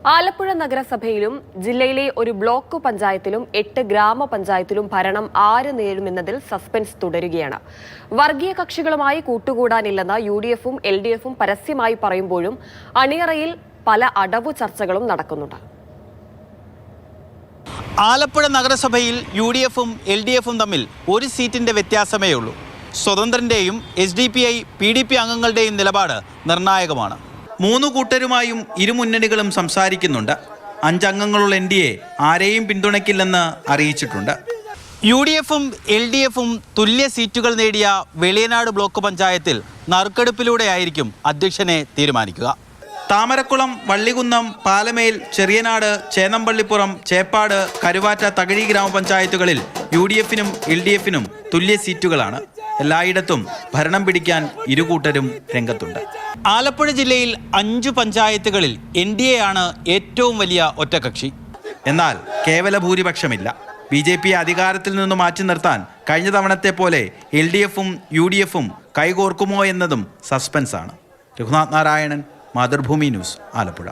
ആലപ്പുഴ നഗരസഭയിലും ജില്ലയിലെ ഒരു ബ്ലോക്ക് പഞ്ചായത്തിലും 8 ഗ്രാമപഞ്ചായത്തിലും ഭരണം ആര് നേടുമെന്നതിൽ സസ്പെൻസ് തുടരുകയാണ്. വർഗീയ കക്ഷികളുമായി കൂട്ടുകൂടാനില്ലെന്ന് UDFും LDFും പരസ്യമായി പറയുമ്പോഴും അണിയറയിൽ പല അടവു ചർച്ചകളും നടക്കുന്നുണ്ട്. ആലപ്പുഴ നഗരസഭയിൽ UDFും LDFും തമ്മിൽ ഒരു സീറ്റിന്റെ വ്യത്യാസമേ ഉള്ളൂ. സ്വതന്ത്രന്റെയും SDPI PDP അംഗങ്ങളുടെയും നിലപാട് നിർണായകമാണ്. 3 കൂട്ടരുമായും ഇരുമുന്നണികളും സംസാരിക്കുന്നുണ്ട്. 5 അംഗങ്ങളുള്ള NDA ആരെയും പിന്തുണയ്ക്കില്ലെന്ന് അറിയിച്ചിട്ടുണ്ട്. UDFും LDFും തുല്യ സീറ്റുകൾ നേടിയ വെളിയനാട് ബ്ലോക്ക് പഞ്ചായത്തിൽ നറുക്കെടുപ്പിലൂടെയായിരിക്കും അധ്യക്ഷനെ തീരുമാനിക്കുക. താമരക്കുളം, വള്ളികുന്നം, പാലമേൽ, ചെറിയനാട്, ചേന്നമ്പള്ളിപ്പുറം, ചേപ്പാട്, കരുവാറ്റ, തകഴി ഗ്രാമപഞ്ചായത്തുകളിൽ UDFനും LDFനും തുല്യ സീറ്റുകളാണ്. എല്ലായിടത്തും ഭരണം പിടിക്കാൻ ഇരുകൂട്ടരും രംഗത്തുണ്ട്. ആലപ്പുഴ ജില്ലയിൽ 5 പഞ്ചായത്തുകളിൽ NDA ആണ് ഏറ്റവും വലിയ ഒറ്റകക്ഷി. എന്നാൽ കേവല ഭൂരിപക്ഷമില്ല. BJP അധികാരത്തിൽ നിന്ന് മാറ്റി നിർത്താൻ കഴിഞ്ഞ തവണത്തെ പോലെ LDFും UDFും കൈകോർക്കുമോ എന്നതും സസ്പെൻസാണ്. രഘുനാഥ് നാരായണൻ, മാതൃഭൂമി ന്യൂസ്, ആലപ്പുഴ.